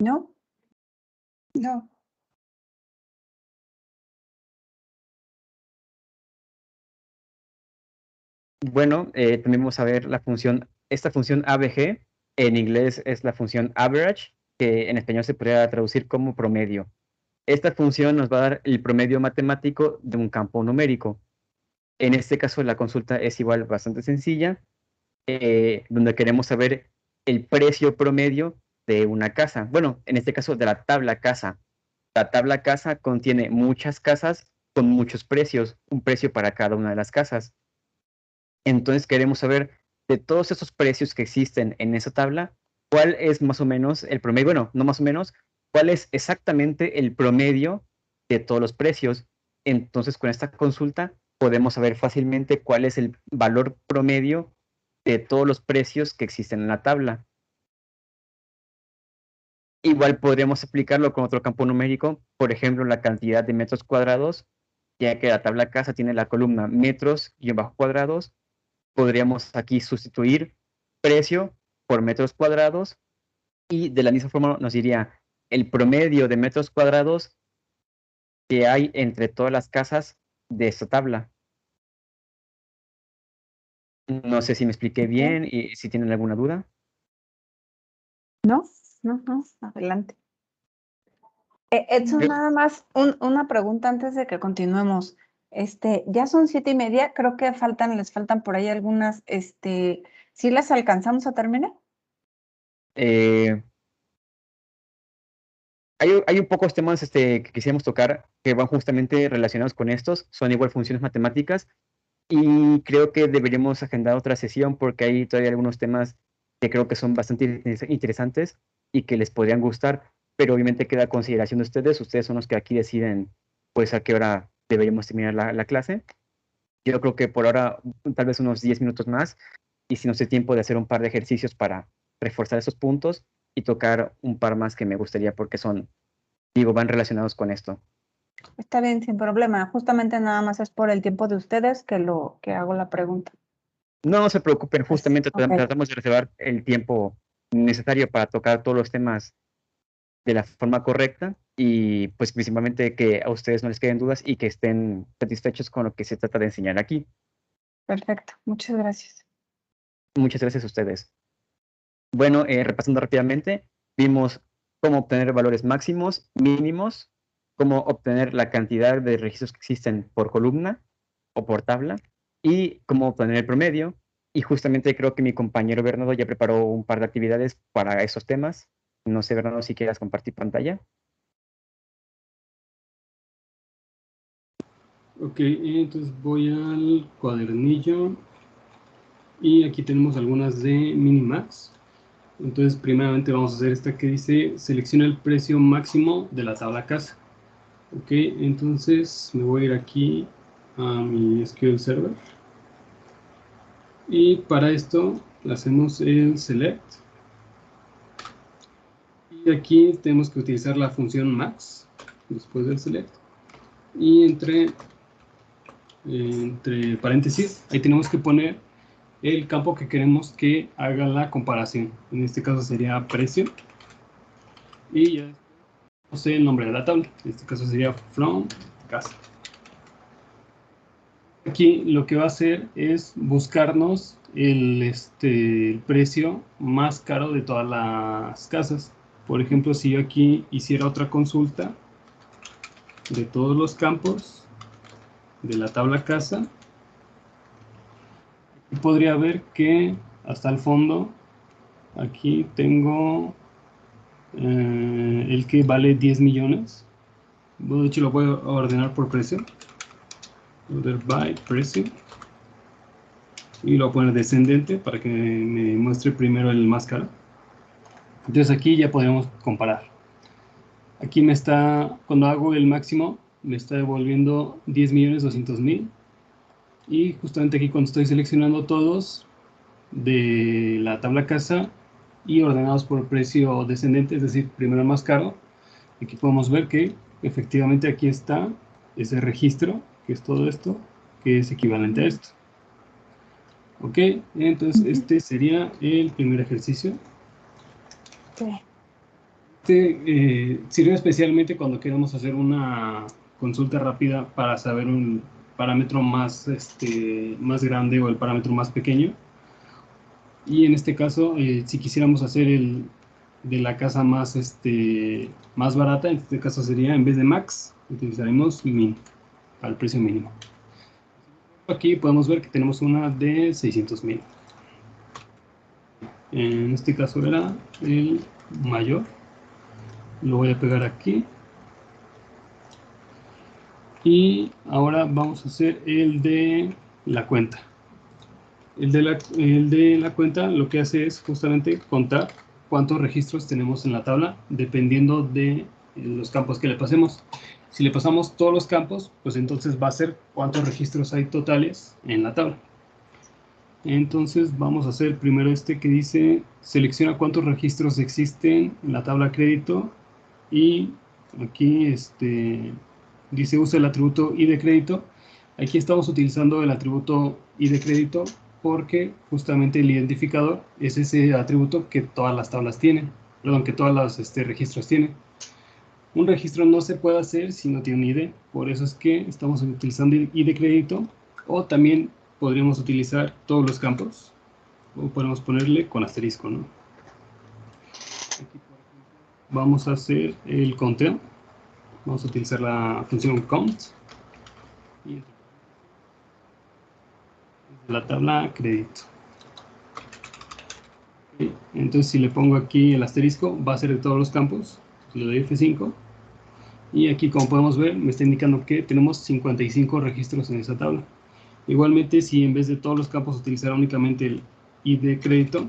¿No? No. Bueno, también vamos a ver la función, esta función ABG, en inglés es la función average, que en español se podría traducir como promedio. Esta función nos va a dar el promedio matemático de un campo numérico. En este caso, la consulta es igual bastante sencilla, donde queremos saber el precio promedio de una casa. Bueno, en este caso de la tabla casa. La tabla casa contiene muchas casas con muchos precios, un precio para cada una de las casas. Entonces queremos saber de todos esos precios que existen en esa tabla, cuál es más o menos el promedio, bueno, no más o menos, cuál es exactamente el promedio de todos los precios. Entonces con esta consulta podemos saber fácilmente cuál es el valor promedio de todos los precios que existen en la tabla. Igual podríamos aplicarlo con otro campo numérico, por ejemplo, la cantidad de metros cuadrados, ya que la tabla casa tiene la columna metros y bajo cuadrados. Podríamos aquí sustituir precio por metros cuadrados y de la misma forma nos diría el promedio de metros cuadrados que hay entre todas las casas de esta tabla. No sé si me expliqué bien y si tienen alguna duda. No, adelante. Edson, Yo- nada más una pregunta antes de que continuemos. Ya son 7:30, creo que les faltan por ahí algunas, ¿sí las alcanzamos a terminar? hay un pocos temas que quisiéramos tocar que van justamente relacionados con estos, son igual funciones matemáticas y creo que deberíamos agendar otra sesión porque hay todavía algunos temas que creo que son bastante interesantes y que les podrían gustar, pero obviamente queda a consideración de ustedes son los que aquí deciden pues a qué hora deberíamos terminar la clase. Yo creo que por ahora tal vez unos 10 minutos más y si nos dé tiempo de hacer un par de ejercicios para reforzar esos puntos y tocar un par más que me gustaría porque van relacionados con esto. Está bien, sin problema. Justamente nada más es por el tiempo de ustedes que hago la pregunta. No se preocupen, Pues, justamente ok. tratamos de reservar el tiempo necesario para tocar todos los temas de la forma correcta y pues principalmente que a ustedes no les queden dudas y que estén satisfechos con lo que se trata de enseñar aquí. Perfecto, muchas gracias. Muchas gracias a ustedes. Bueno, repasando rápidamente, vimos cómo obtener valores máximos, mínimos, cómo obtener la cantidad de registros que existen por columna o por tabla y cómo obtener el promedio. Y justamente creo que mi compañero Bernardo ya preparó un par de actividades para esos temas. No sé, Bernardo, si quieras compartir pantalla. Ok, entonces voy al cuadernillo y aquí tenemos algunas de Minimax. Entonces primeramente vamos a hacer esta que dice selecciona el precio máximo de la tabla casa. Ok, entonces me voy a ir aquí a mi SQL Server y para esto hacemos el select y aquí tenemos que utilizar la función max después del select y entre paréntesis ahí tenemos que poner el campo que queremos que haga la comparación. En este caso sería precio y ya no sé el nombre de la tabla. En este caso sería from casa. Aquí lo que va a hacer es buscarnos el precio más caro de todas las casas. Por ejemplo, si yo aquí hiciera otra consulta de todos los campos de la tabla casa, podría ver que hasta el fondo aquí tengo el que vale 10 millones. De hecho lo voy a ordenar por precio. Order by precio. Y lo voy a poner descendente para que me muestre primero el más caro. Entonces aquí ya podemos comparar. Aquí me está, cuando hago el máximo, me está devolviendo 10.200.000. Y justamente aquí cuando estoy seleccionando todos de la tabla casa y ordenados por precio descendente, es decir, primero el más caro, Aquí podemos ver que efectivamente aquí está ese registro, que es todo esto, que es equivalente a esto. Ok, entonces este sería el primer ejercicio. Ok. Sirve especialmente cuando queremos hacer una consulta rápida para saber un parámetro más, más grande o el parámetro más pequeño. Y en este caso, si quisiéramos hacer el de la casa más, más barata, en este caso sería, en vez de max, utilizaremos min, al precio mínimo. Aquí podemos ver que tenemos una de 600,000. En este caso era el mayor. Lo voy a pegar aquí. Y ahora vamos a hacer el de la cuenta. El de la cuenta lo que hace es justamente contar cuántos registros tenemos en la tabla dependiendo de los campos que le pasemos. Si le pasamos todos los campos, pues entonces va a ser cuántos registros hay totales en la tabla. Entonces vamos a hacer primero este que dice selecciona cuántos registros existen en la tabla crédito y aquí dice usa el atributo i de crédito. Aquí estamos utilizando el atributo i de crédito porque justamente el identificador es ese atributo que todas las tablas tienen, perdón, que todos los registros tienen. Un registro no se puede hacer si no tiene un ID, por eso es que estamos utilizando el i de crédito, o también podríamos utilizar todos los campos, o podemos ponerle con asterisco, ¿no? Aquí, por ejemplo, vamos a hacer el conteo. Vamos a utilizar la función count y la tabla crédito. Okay. Entonces si le pongo aquí el asterisco va a ser de todos los campos, le doy F5 y aquí como podemos ver me está indicando que tenemos 55 registros en esa tabla. Igualmente si en vez de todos los campos utilizara únicamente el i de crédito,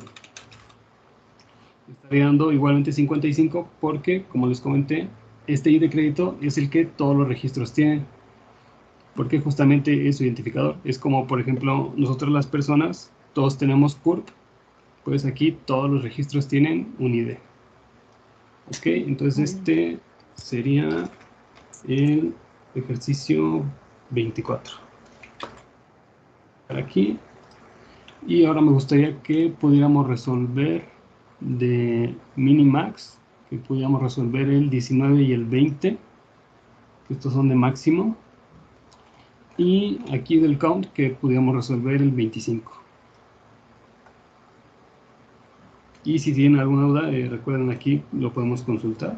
estaría dando igualmente 55 porque como les comenté, este i de crédito es el que todos los registros tienen. Porque justamente es su identificador. Es como, por ejemplo, nosotros las personas, todos tenemos CURP, pues aquí todos los registros tienen un ID. Ok, entonces este sería el ejercicio 24. Para aquí. Y ahora me gustaría que pudiéramos resolver de minimax, que pudiéramos resolver el 19 y el 20, que estos son de máximo. Y aquí del count que pudiéramos resolver el 25. Y si tienen alguna duda, recuerden aquí lo podemos consultar.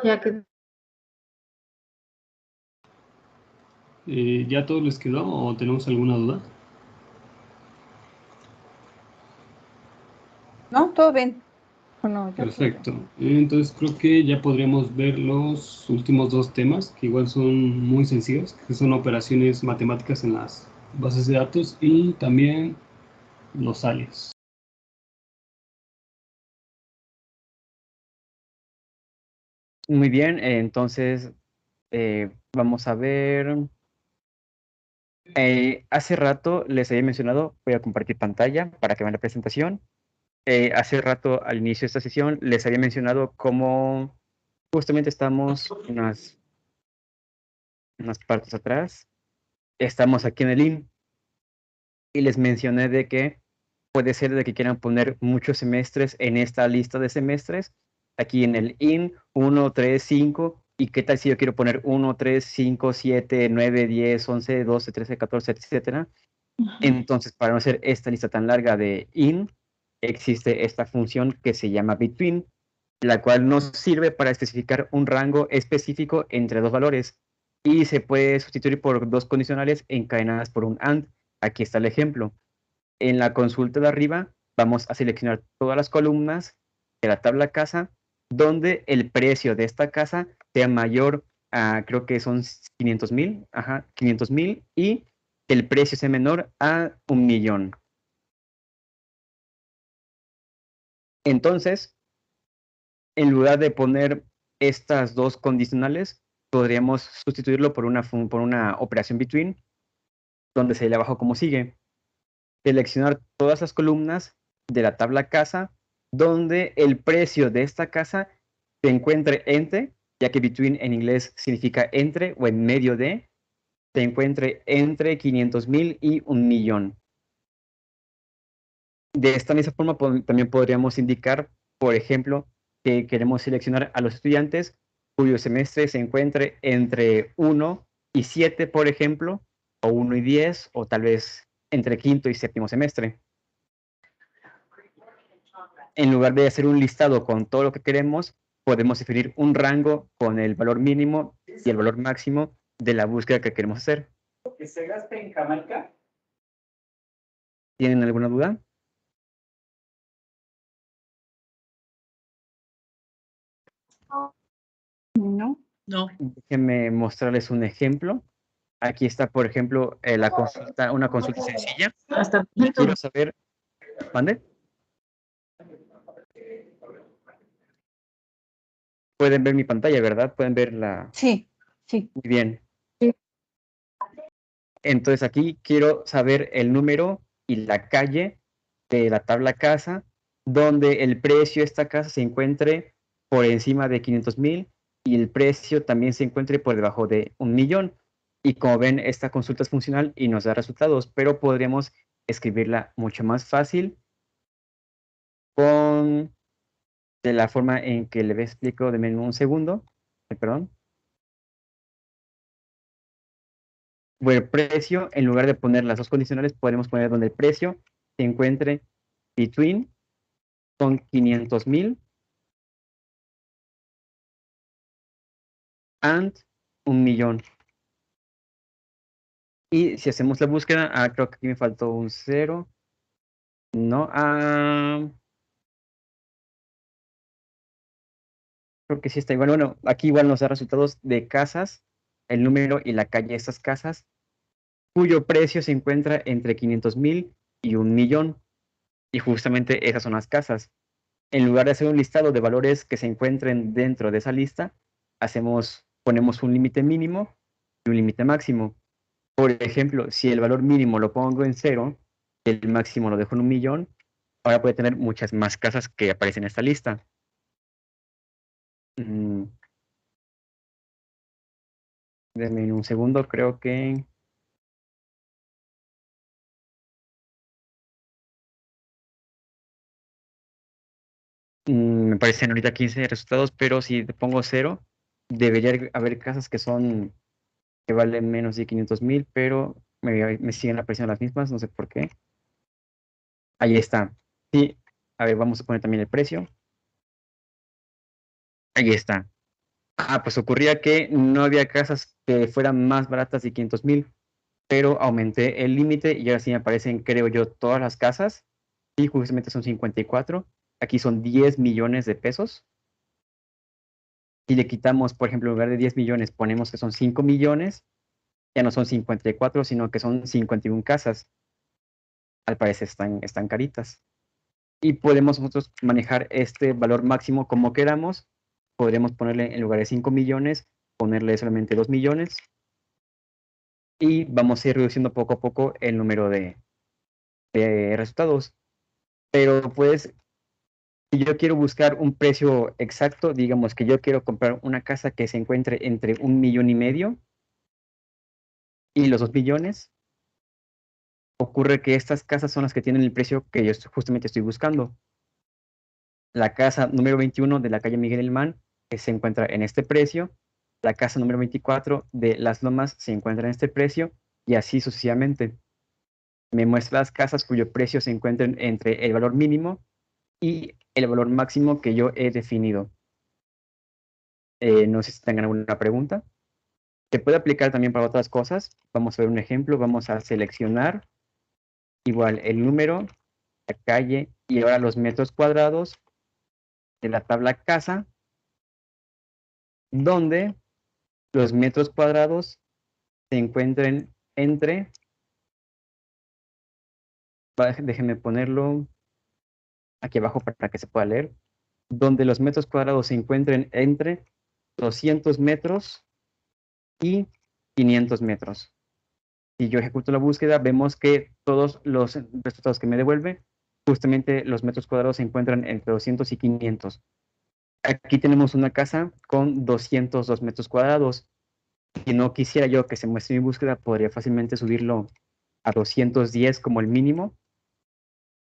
Ya que ¿Ya todos les quedó o tenemos alguna duda? ¿No? ¿Todo bien? Bueno, yo Perfecto. Entonces creo que ya podríamos ver los últimos dos temas, que igual son muy sencillos, que son operaciones matemáticas en las bases de datos y también los alias. Muy bien, entonces vamos a ver. Hace rato les había mencionado, voy a compartir pantalla para que vean la presentación. Hace rato al inicio de esta sesión les había mencionado cómo justamente estamos unas partes atrás. Estamos aquí en el IN y les mencioné de que puede ser de que quieran poner muchos semestres en esta lista de semestres. Aquí en el IN 1, 3, 5. ¿Y qué tal si yo quiero poner 1, 3, 5, 7, 9, 10, 11, 12, 13, 14, etcétera? Entonces, para no hacer esta lista tan larga de IN, existe esta función que se llama between, la cual nos sirve para especificar un rango específico entre dos valores y se puede sustituir por dos condicionales encadenadas por un AND. Aquí está el ejemplo. En la consulta de arriba vamos a seleccionar todas las columnas de la tabla casa donde el precio de esta casa sea mayor a, creo que son 500,000, 500,000, y el precio sea menor a 1,000,000. Entonces, en lugar de poner estas dos condicionales, podríamos sustituirlo por una operación between, donde se le abajo como sigue. Seleccionar todas las columnas de la tabla casa, donde el precio de esta casa se encuentre entre, ya que between en inglés significa entre o en medio de, se encuentre entre 500,000 y 1,000,000. De esta misma forma también podríamos indicar, por ejemplo, que queremos seleccionar a los estudiantes cuyo semestre se encuentre entre 1 y 7, por ejemplo, o 1 y 10, o tal vez entre quinto y séptimo semestre. En lugar de hacer un listado con todo lo que queremos, podemos definir un rango con el valor mínimo y el valor máximo de la búsqueda que queremos hacer. ¿Que se gaste en Jamaica? ¿Tienen alguna duda? No. No. Déjenme mostrarles un ejemplo. Aquí está, por ejemplo, una consulta sencilla. Hasta Quiero saber, ¿mande? Pueden ver mi pantalla, ¿verdad? Pueden ver la... Sí, sí. Muy bien. Entonces aquí quiero saber el número y la calle de la tabla casa, donde el precio de esta casa se encuentre por encima de 500,000 y el precio también se encuentre por debajo de 1,000,000. Y como ven, esta consulta es funcional y nos da resultados, pero podríamos escribirla mucho más fácil de la forma en que les explico. Denme un segundo. Perdón. Bueno, precio, en lugar de poner las dos condicionales, podemos poner donde el precio se encuentre between, son 500,000, and 1,000,000. Y si hacemos la búsqueda, creo que aquí me faltó un 0. No, creo que sí está igual. Bueno, aquí igual nos da resultados de casas, el número y la calle de estas casas, cuyo precio se encuentra entre 500,000 y 1,000,000. Y justamente esas son las casas. En lugar de hacer un listado de valores que se encuentren dentro de esa lista, ponemos un límite mínimo y un límite máximo. Por ejemplo, si el valor mínimo lo pongo en 0, el máximo lo dejo en 1,000,000, ahora puede tener muchas más casas que aparecen en esta lista. Denme un segundo, creo que... me parecen ahorita 15 resultados, pero si te pongo 0, debería haber casas que valen menos de 500,000, pero me siguen apareciendo las mismas, no sé por qué. Ahí está. Sí, a ver, vamos a poner también el precio. Ahí está. Pues ocurría que no había casas que fueran más baratas de 500,000, pero aumenté el límite y ahora sí me aparecen, creo yo, todas las casas. Y justamente son 54. Aquí son 10 millones de pesos. Si le quitamos, por ejemplo, en lugar de 10 millones, ponemos que son 5 millones, ya no son 54, sino que son 51 casas. Al parecer están caritas. Y podemos nosotros manejar este valor máximo como queramos, podríamos ponerle en lugar de 5 millones, ponerle solamente 2 millones. Y vamos a ir reduciendo poco a poco el número de resultados. Pero pues, si yo quiero buscar un precio exacto, digamos que yo quiero comprar una casa que se encuentre entre 1,5 millones y los 2 millones, ocurre que estas casas son las que tienen el precio que yo justamente estoy buscando. La casa número 21 de la calle Miguel Alemán, que se encuentra en este precio. La casa número 24 de Las Lomas se encuentra en este precio, y así sucesivamente. Me muestra las casas cuyo precio se encuentren entre el valor mínimo y el valor máximo que yo he definido. No sé si tengan alguna pregunta. Se puede aplicar también para otras cosas. Vamos a ver un ejemplo. Vamos a seleccionar igual el número, la calle y ahora los metros cuadrados de la tabla casa, donde los metros cuadrados se encuentren entre, déjenme ponerlo aquí abajo para que se pueda leer, donde los metros cuadrados se encuentren entre 200 metros y 500 metros. Si yo ejecuto la búsqueda, vemos que todos los resultados que me devuelve, justamente los metros cuadrados se encuentran entre 200 y 500. Aquí tenemos una casa con 202 metros cuadrados. Si no quisiera yo que se muestre mi búsqueda, podría fácilmente subirlo a 210 como el mínimo,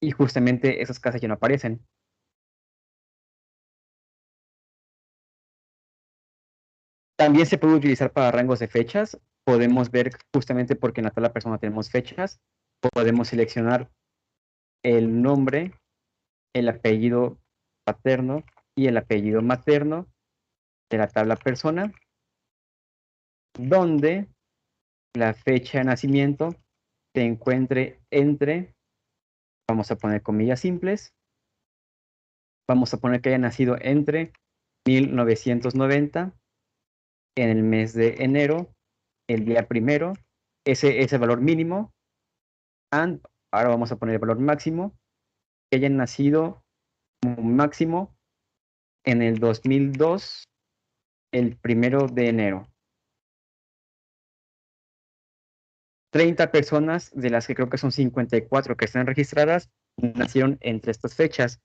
y justamente esas casas ya no aparecen. También se puede utilizar para rangos de fechas. Podemos ver justamente porque en la tabla persona tenemos fechas. Podemos seleccionar el nombre, el apellido paterno y el apellido materno de la tabla persona, donde la fecha de nacimiento se encuentre entre, vamos a poner comillas simples, vamos a poner que haya nacido entre 1990, en el mes de enero, el día primero, ese es el valor mínimo, and ahora vamos a poner el valor máximo, que hayan nacido como máximo en el 2002, el 1 de enero. 30 personas, de las que creo que son 54 que están registradas, nacieron entre estas fechas.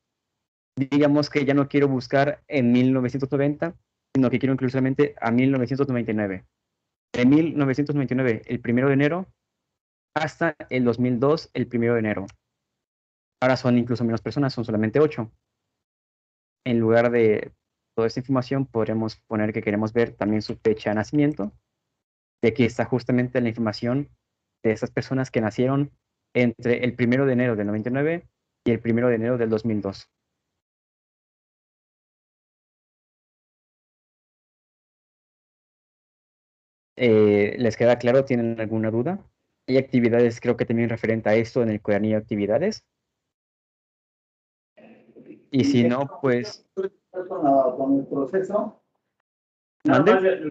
Digamos que ya no quiero buscar en 1990, sino que quiero incluir solamente a 1999. De 1999, el 1 de enero, hasta el 2002, el 1 de enero. Ahora son incluso menos personas, son solamente 8. En lugar de toda esta información, podremos poner que queremos ver también su fecha de nacimiento. Y aquí está justamente la información de esas personas que nacieron entre el 1 de enero del 99 y el 1 de enero del 2002. ¿Les queda claro? ¿Tienen alguna duda? Hay actividades, creo que también referente a esto en el cuadernillo de actividades. Y si no, pues... Con el proceso. ¿Mande?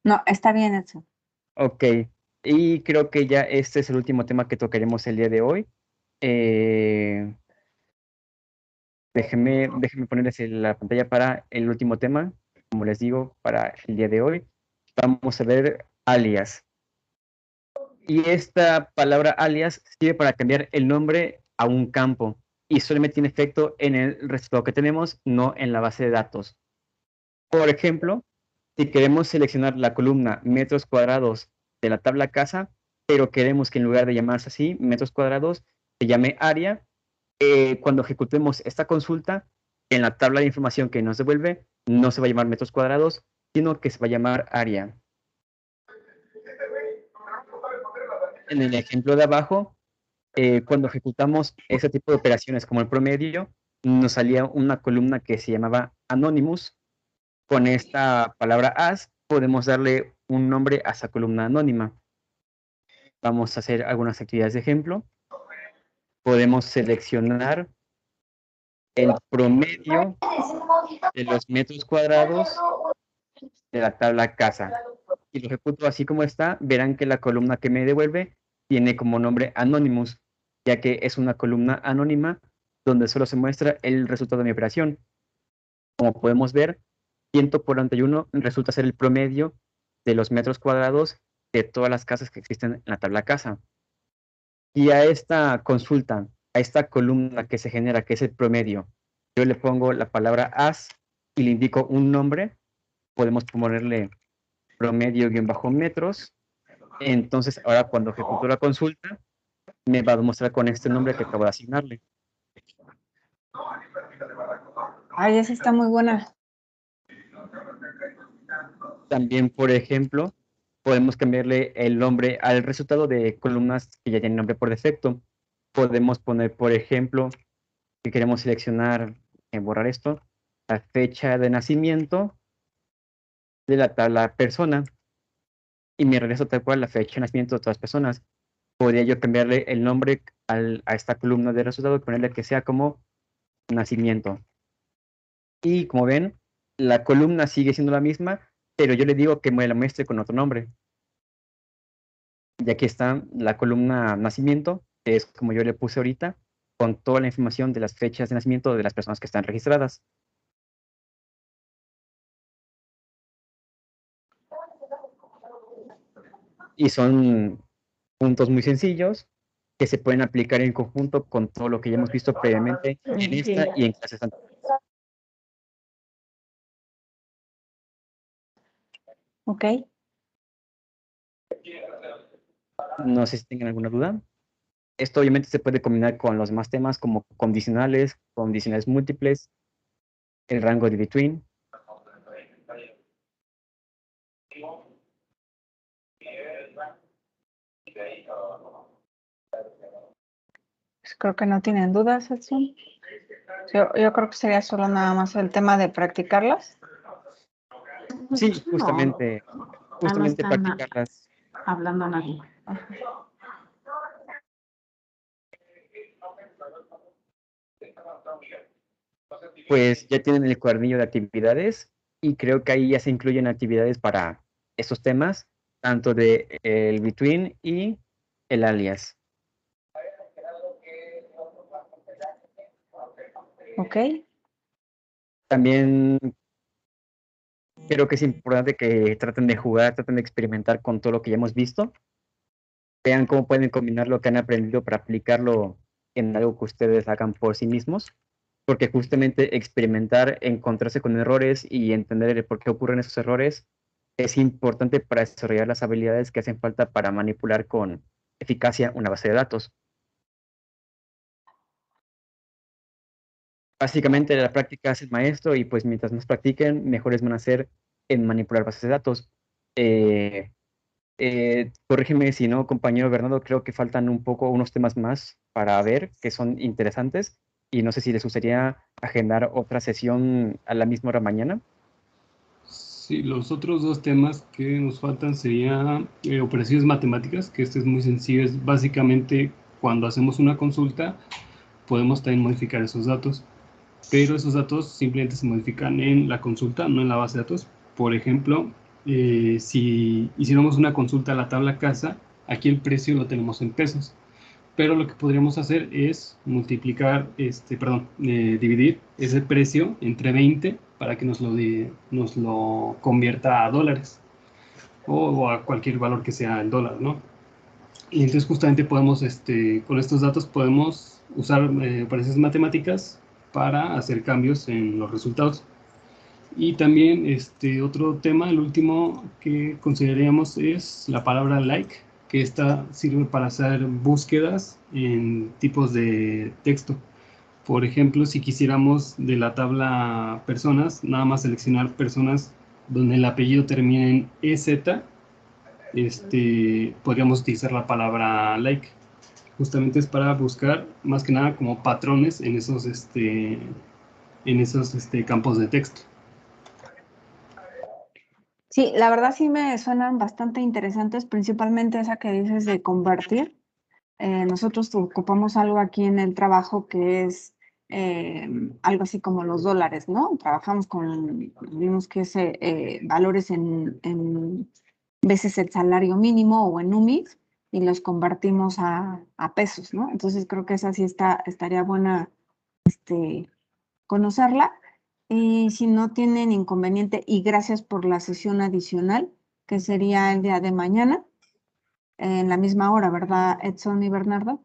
No, está bien eso. Ok, y creo que ya este es el último tema que tocaremos el día de hoy. Déjenme ponerles la pantalla para el último tema, como les digo, para el día de hoy. Vamos a ver alias. Y esta palabra alias sirve para cambiar el nombre a un campo y solamente tiene efecto en el resultado que tenemos, no en la base de datos. Por ejemplo, si queremos seleccionar la columna metros cuadrados de la tabla casa, pero queremos que en lugar de llamarse así, metros cuadrados, se llame área, cuando ejecutemos esta consulta, en la tabla de información que nos devuelve, no se va a llamar metros cuadrados, sino que se va a llamar área. En el ejemplo de abajo, cuando ejecutamos ese tipo de operaciones como el promedio, nos salía una columna que se llamaba Anonymous. Con esta palabra as podemos darle un nombre a esa columna anónima. Vamos a hacer algunas actividades de ejemplo. Podemos seleccionar el promedio de los metros cuadrados de la tabla casa. Si lo ejecuto así como está, verán que la columna que me devuelve tiene como nombre Anonymous. ya que es una columna anónima donde solo se muestra el resultado de mi operación. Como podemos ver, 141 resulta ser el promedio de los metros cuadrados de todas las casas que existen en la tabla casa. Y a esta consulta, a esta columna que se genera, que es el promedio, yo le pongo la palabra as y le indico un nombre. Podemos ponerle promedio-metros. Entonces, ahora cuando ejecuto la consulta, me va a mostrar con este nombre que acabo de asignarle. Ay, esa está muy buena. También, por ejemplo, podemos cambiarle el nombre al resultado de columnas que ya tienen nombre por defecto. Podemos poner, por ejemplo, que queremos seleccionar, borrar esto, la fecha de nacimiento de la tabla persona. Y me regreso tal cual la fecha de nacimiento de todas las personas. Podría yo cambiarle el nombre a esta columna de resultado y ponerle que sea como nacimiento. Y como ven, la columna sigue siendo la misma, pero yo le digo que me la muestre con otro nombre. Y aquí está la columna nacimiento, que es como yo le puse ahorita, con toda la información de las fechas de nacimiento de las personas que están registradas. Y son puntos muy sencillos que se pueden aplicar en conjunto con todo lo que ya hemos visto previamente en esta y en clases anteriores. Ok. No sé si tengan alguna duda. Esto obviamente se puede combinar con los demás temas como condicionales múltiples, el rango de between. Pues creo que no tienen dudas, Edson. Yo creo que sería solo nada más el tema de practicarlas. Sí, No, justamente no están practicarlas. hablando nadie. Pues ya tienen el cuadernillo de actividades y creo que ahí ya se incluyen actividades para estos temas, tanto de el between y el alias. Ok. También creo que es importante que traten de jugar, traten de experimentar con todo lo que ya hemos visto. Vean cómo pueden combinar lo que han aprendido para aplicarlo en algo que ustedes hagan por sí mismos, porque justamente experimentar, encontrarse con errores y entender el por qué ocurren esos errores es importante para desarrollar las habilidades que hacen falta para manipular con eficacia una base de datos. Básicamente la práctica hace el maestro y pues mientras más practiquen, mejores van a ser en manipular bases de datos. Corrígeme si no, compañero Bernardo, creo que faltan un poco unos temas más para ver que son interesantes y no sé si les gustaría agendar otra sesión a la misma hora mañana. Sí, los otros dos temas que nos faltan serían operaciones matemáticas, que este es muy sencillo, es básicamente cuando hacemos una consulta podemos también modificar esos datos, pero esos datos simplemente se modifican en la consulta, no en la base de datos. Por ejemplo, si hiciéramos una consulta a la tabla casa, aquí el precio lo tenemos en pesos, pero lo que podríamos hacer es multiplicar, dividir ese precio entre 20 para que nos lo convierta a dólares o a cualquier valor que sea el dólar, ¿no? Y entonces justamente podemos, con estos datos podemos usar operaciones matemáticas para hacer cambios en los resultados. Y también otro tema, el último que consideraríamos es la palabra like, que esta sirve para hacer búsquedas en tipos de texto. Por ejemplo, si quisiéramos de la tabla personas, nada más seleccionar personas donde el apellido termine en EZ, podríamos utilizar la palabra like. Justamente es para buscar más que nada como patrones en esos, campos de texto. Sí, la verdad sí me suenan bastante interesantes, principalmente esa que dices de convertir. Nosotros ocupamos algo aquí en el trabajo que es algo así como los dólares, ¿no? Trabajamos con, vimos que es valores en veces el salario mínimo o en UMIs, y los convertimos a pesos, ¿no? Entonces creo que esa sí estaría buena conocerla. Y si no tienen inconveniente, y gracias por la sesión adicional, que sería el día de mañana, en la misma hora, ¿verdad, Edson y Bernardo?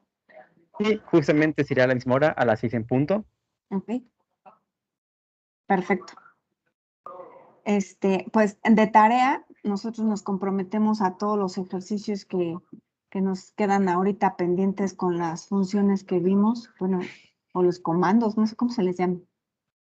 Sí, justamente sería a la misma hora, a las 6 en punto. Ok. Perfecto. Pues de tarea, nosotros nos comprometemos a todos los ejercicios que nos quedan ahorita pendientes con las funciones que vimos, bueno, o los comandos, no sé cómo se les llama.